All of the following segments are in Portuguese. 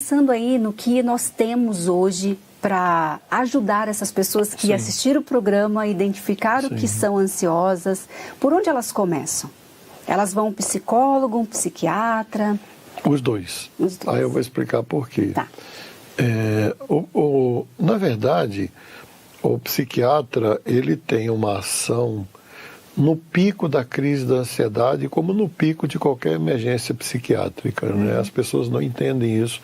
Pensando aí no que nós temos hoje para ajudar essas pessoas que assistiram o programa a identificar o que são ansiosas, por onde elas começam? Elas vão a um psicólogo, um psiquiatra? Os dois. Aí eu vou explicar por quê. Tá. Na verdade, o psiquiatra ele tem uma ação no pico da crise da ansiedade, como no pico de qualquer emergência psiquiátrica, né? As pessoas não entendem isso.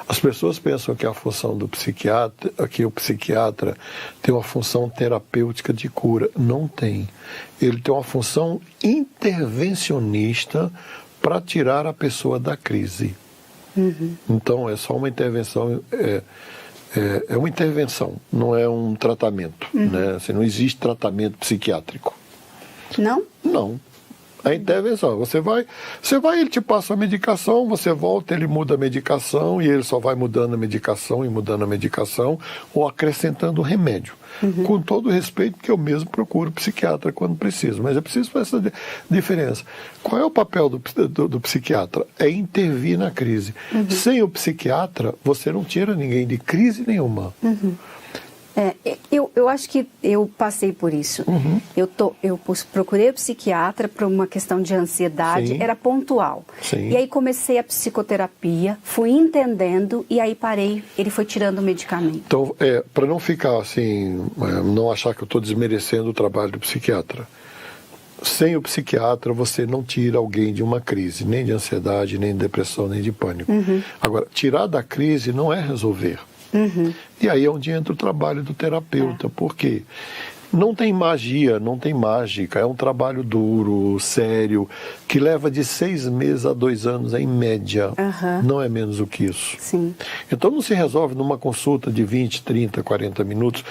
As pessoas pensam que a função do psiquiatra, que o psiquiatra tem uma função terapêutica de cura. Não tem. Ele tem uma função intervencionista para tirar a pessoa da crise. Então é só uma intervenção. É uma intervenção, não é um tratamento, né? Assim, não existe tratamento psiquiátrico. Não? Não. É intervenção. Você vai, ele te passa a medicação, você volta, ele muda a medicação e ele só vai mudando a medicação e mudando a medicação ou acrescentando remédio. Com todo o respeito, que eu mesmo procuro psiquiatra quando preciso, mas é preciso fazer essa diferença. Qual é o papel do psiquiatra? É intervir na crise. Sem o psiquiatra, você não tira ninguém de crise nenhuma. Eu acho que eu passei por isso. Eu procurei o psiquiatra para uma questão de ansiedade, era pontual. E aí comecei a psicoterapia, fui entendendo e aí parei, ele foi tirando o medicamento. Então, para não ficar assim, não achar que eu estou desmerecendo o trabalho do psiquiatra. Sem o psiquiatra, você não tira alguém de uma crise, nem de ansiedade, nem de depressão, nem de pânico. Agora, tirar da crise não é resolver. E aí é onde entra o trabalho do terapeuta, porque não tem magia, não tem mágica, é um trabalho duro, sério, que leva de 6 meses a 2 anos em média, não é menos do que isso. Então não se resolve numa consulta de 20, 30, 40 minutos,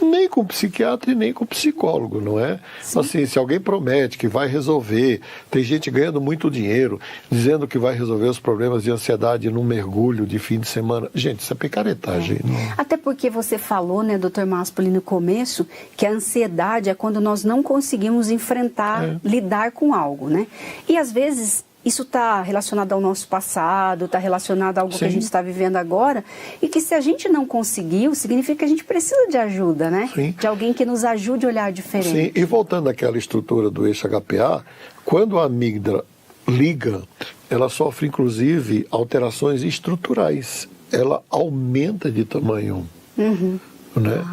nem com o psiquiatra e nem com o psicólogo, não é? Assim, se alguém promete que vai resolver, tem gente ganhando muito dinheiro, dizendo que vai resolver os problemas de ansiedade num mergulho de fim de semana. Gente, isso é picaretagem. Até porque você falou, né, Dr. Máspoli, no começo, que a ansiedade é quando nós não conseguimos enfrentar, lidar com algo, né? E às vezes isso está relacionado ao nosso passado, está relacionado a algo que a gente está vivendo agora, e que se a gente não conseguiu, significa que a gente precisa de ajuda, né? De alguém que nos ajude a olhar diferente. E voltando àquela estrutura do eixo HPA, quando a amígdala liga, ela sofre inclusive alterações estruturais. Ela aumenta de tamanho, né?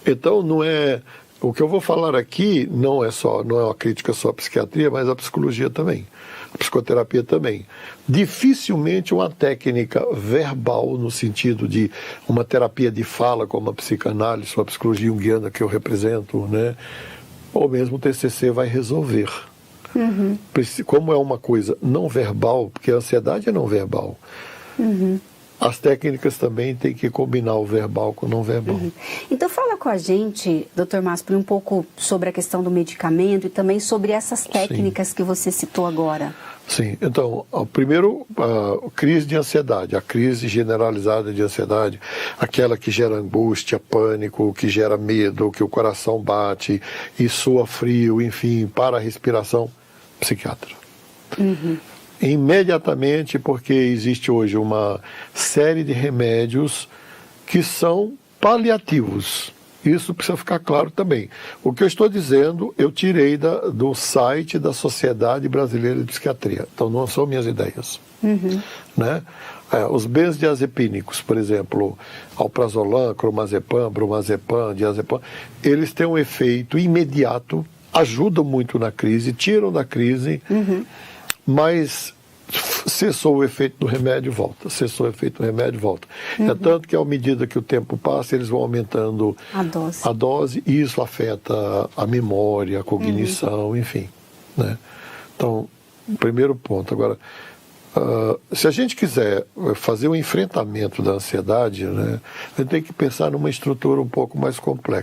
Então não é... O que eu vou falar aqui não é uma crítica só à psiquiatria, mas à psicologia também, à psicoterapia também. Dificilmente uma técnica verbal, no sentido de uma terapia de fala, como a psicanálise ou a psicologia junguiana que eu represento, né? Ou mesmo o TCC vai resolver. Como é uma coisa não verbal, porque a ansiedade é não verbal, as técnicas também têm que combinar o verbal com o não verbal. Então fala com a gente, Dr. Máspoli, um pouco sobre a questão do medicamento e também sobre essas técnicas que você citou agora. Sim, então, primeiro, a crise de ansiedade, a crise generalizada de ansiedade, aquela que gera angústia, pânico, que gera medo, que o coração bate e soa frio, enfim, para a respiração, psiquiatra. Imediatamente, porque existe hoje uma série de remédios que são paliativos. Isso precisa ficar claro também. O que eu estou dizendo, eu tirei do site da Sociedade Brasileira de Psiquiatria. Então, não são minhas ideias. Né? Os benzodiazepínicos, por exemplo, alprazolam, clomazepam, bromazepam, diazepam, eles têm um efeito imediato, ajudam muito na crise, tiram da crise, mas cessou o efeito do remédio, volta. Cessou o efeito do remédio, volta. É tanto que, à medida que o tempo passa, eles vão aumentando a dose e isso afeta a memória, a cognição, enfim. Né? Então, primeiro ponto. Agora, se a gente quiser fazer o enfrentamento da ansiedade, né, a gente tem que pensar numa estrutura um pouco mais complexa.